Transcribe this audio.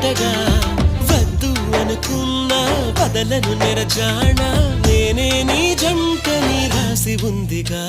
జంటగా వద్దు అనుకున్నా వదలను నెరజాణ నేనే నీ జంటని రాసి ఉందిగా